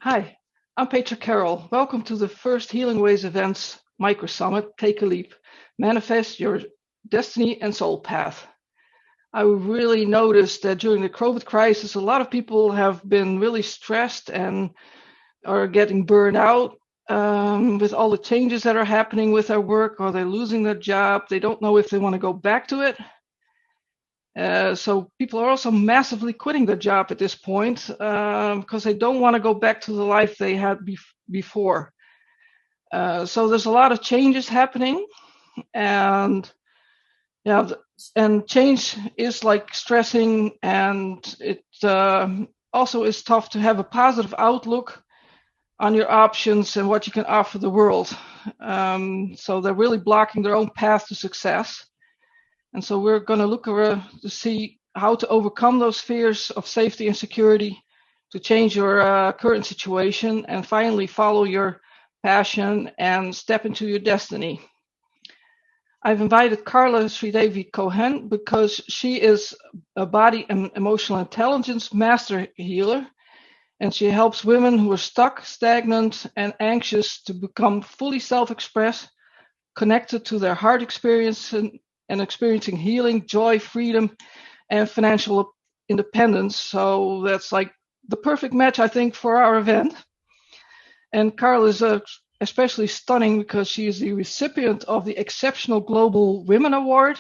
Hi, I'm Petra Carroll. Welcome to the first Healing Ways Events Micro Summit, Take a Leap, Manifest Your Destiny and Soul Path. I really noticed that during the COVID crisis, a lot of people have been really stressed and are getting burned out with all the changes that are happening with their work, or they're losing their job. They don't know if they want to go back to it. So people are also massively quitting their job at this point because they don't want to go back to the life they had before. So there's a lot of changes happening, and yeah, and change is like stressing, and it also is tough to have a positive outlook on your options and what you can offer the world. So they're really blocking their own path to success. And so we're going to look to see how to overcome those fears of safety and security, to change your current situation, and finally follow your passion and step into your destiny. I've invited Carla Sridevi Cohen because she is a body and emotional intelligence master healer, and she helps women who are stuck, stagnant, and anxious to become fully self-expressed, connected to their heart experience and experiencing healing, joy, freedom, and financial independence. So that's like the perfect match, I think, for our event. And Carla is especially stunning because she is the recipient of the Exceptional Global Women Award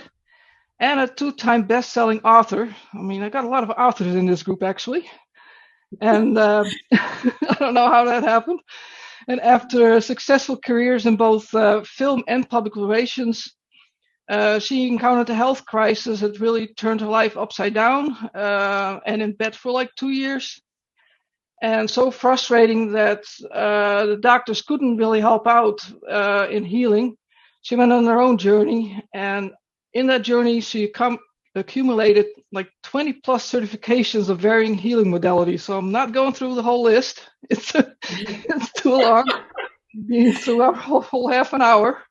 and a two-time best-selling author. I mean, I got a lot of authors in this group, actually. And I don't know how that happened. And after successful careers in both film and public relations, she encountered a health crisis that really turned her life upside down and in bed for like 2 years. And so frustrating that the doctors couldn't really help out in healing. She went on her own journey. And in that journey, she accumulated like 20 plus certifications of varying healing modalities. So I'm not going through the whole list. It's too long, being through a whole half an hour.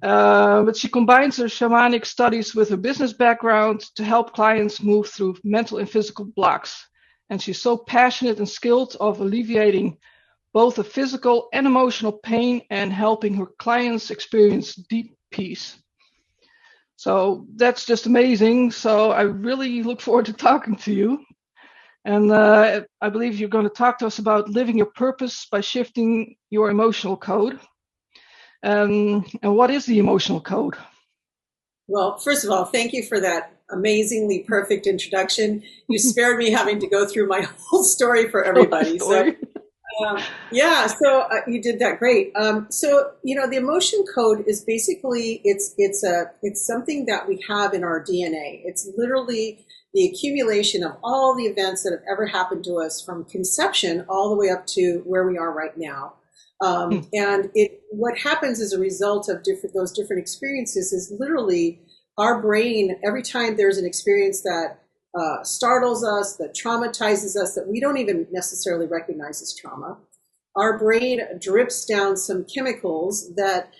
But she combines her shamanic studies with her business background to help clients move through mental and physical blocks. And she's so passionate and skilled of alleviating both the physical and emotional pain and helping her clients experience deep peace. So that's just amazing. So I really look forward to talking to you. And I believe you're going to talk to us about living your purpose by shifting your emotional code. And what is the emotional code? Well, first of all, thank you for that amazingly perfect introduction. You spared me having to go through my whole story for everybody. So, yeah, so you did that great. The emotion code is basically it's something that we have in our DNA. It's literally the accumulation of all the events that have ever happened to us from conception all the way up to where we are right now. And what happens as a result of those different experiences is literally our brain, every time there's an experience that startles us, that traumatizes us, that we don't even necessarily recognize as trauma, our brain drips down some chemicals that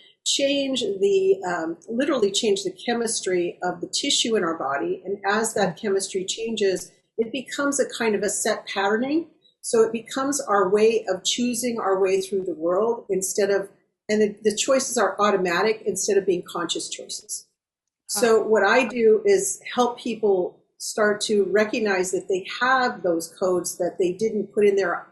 literally change the chemistry of the tissue in our body. And as that chemistry changes, it becomes a kind of a set patterning. So it becomes our way of choosing our way through the world and the choices are automatic instead of being conscious choices. So what I do is help people start to recognize that they have those codes that they didn't put in there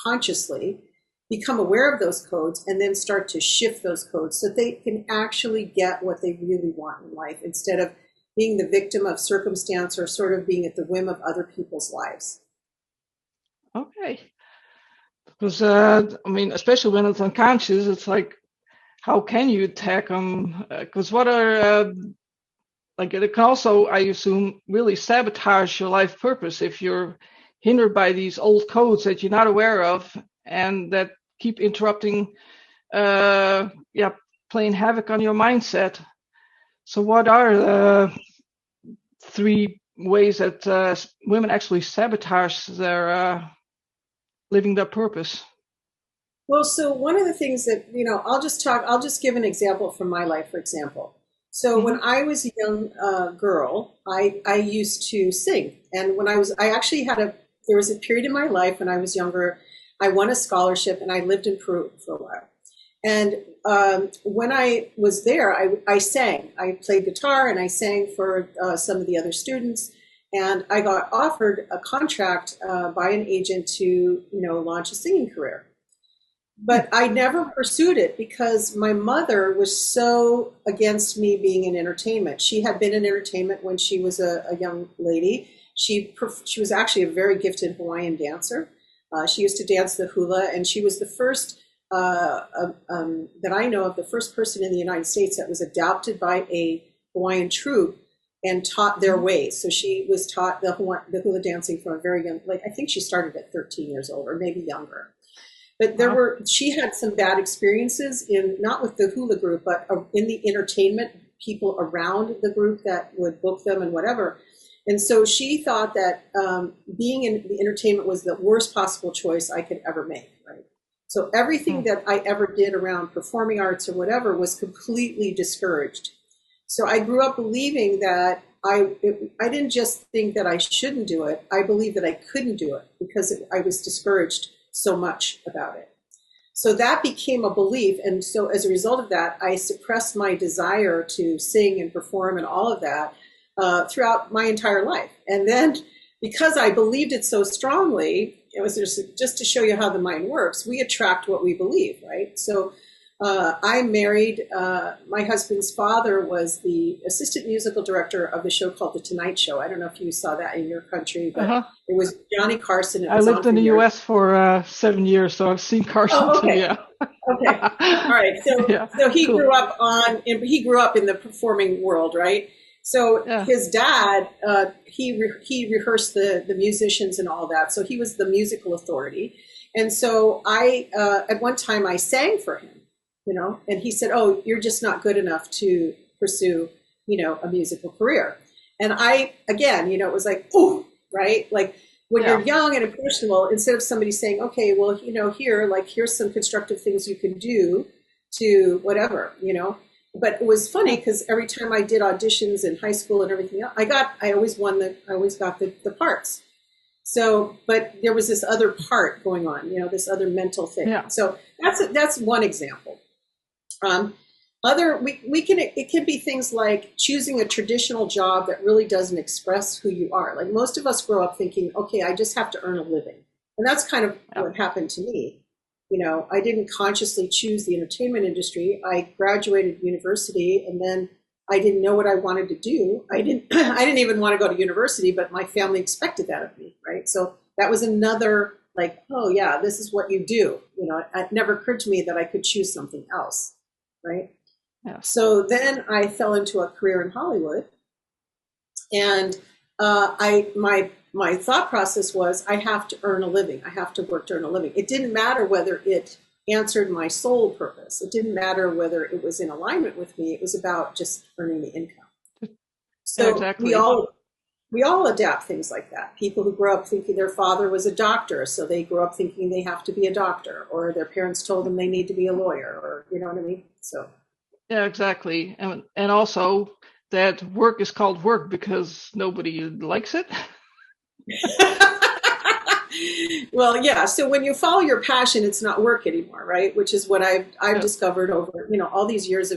consciously, become aware of those codes, and then start to shift those codes so they can actually get what they really want in life instead of being the victim of circumstance or sort of being at the whim of other people's lives. Okay. Because, especially when it's unconscious, it's like, how can you attack them? Because it can also, I assume, really sabotage your life purpose if you're hindered by these old codes that you're not aware of and that keep interrupting, playing havoc on your mindset. So what are the three ways that women actually sabotage their living their purpose? Well, so one of the things that, I'll just give an example from my life, for example. So when I was a young girl, I used to sing. And I actually there was a period in my life when I was younger. I won a scholarship, and I lived in Peru for a while. And when I was there, I sang. I played guitar and I sang for some of the other students. And I got offered a contract by an agent to, launch a singing career. But I never pursued it because my mother was so against me being in entertainment. She had been in entertainment when she was a young lady. She was actually a very gifted Hawaiian dancer. She used to dance the hula, and she was the first that I know of, the first person in the United States that was adopted by a Hawaiian troupe and taught their ways. So she was taught the hula dancing from a very young, I think she started at 13 years old or maybe younger. But she had some bad experiences not with the hula group, but in the entertainment, people around the group that would book them and whatever. And so she thought that being in the entertainment was the worst possible choice I could ever make, right? So everything that I ever did around performing arts or whatever was completely discouraged. So I grew up believing that I didn't just think that I shouldn't do it. I believed that I couldn't do it because I was discouraged so much about it. So that became a belief. And so as a result of that, I suppressed my desire to sing and perform and all of that throughout my entire life. And then because I believed it so strongly, it was just to show you how the mind works. We attract what we believe, right? So I married, my husband's father was the assistant musical director of the show called The Tonight Show. I don't know if you saw that in your country, but it was Johnny Carson. I lived in the U.S. for 7 years, so I've seen Carson too, yeah. Okay. All right. So he grew up in the performing world, right? So his dad, he rehearsed the musicians and all that. So he was the musical authority. And so at one time I sang for him. And he said, "Oh, you're just not good enough to pursue, a musical career." And it was like, oh, right? Like when you're young and impressionable, instead of somebody saying, "Okay, well, here's some constructive things you can do to whatever," But it was funny because every time I did auditions in high school and everything else, I always got the parts. So, but there was this other part going on, this other mental thing. Yeah. So that's one example. It can be things like choosing a traditional job that really doesn't express who you are. Like most of us grow up thinking, okay, I just have to earn a living. And that's kind of what happened to me. I didn't consciously choose the entertainment industry. I graduated university and then I didn't know what I wanted to do. I didn't even want to go to university, but my family expected that of me, right? So that was another oh yeah, this is what you do. It never occurred to me that I could choose something else. Right. Yeah. So then I fell into a career in Hollywood, and my thought process was I have to earn a living. I have to work to earn a living. It didn't matter whether it answered my soul purpose. It didn't matter whether it was in alignment with me. It was about just earning the income. So exactly. We all adapt things like that. People who grow up thinking their father was a doctor, so they grow up thinking they have to be a doctor, or their parents told them they need to be a lawyer, or you know what I mean? So yeah, exactly. And also that work is called work because nobody likes it. Well, yeah. So when you follow your passion, it's not work anymore, right? Which is what I've discovered over, all these years of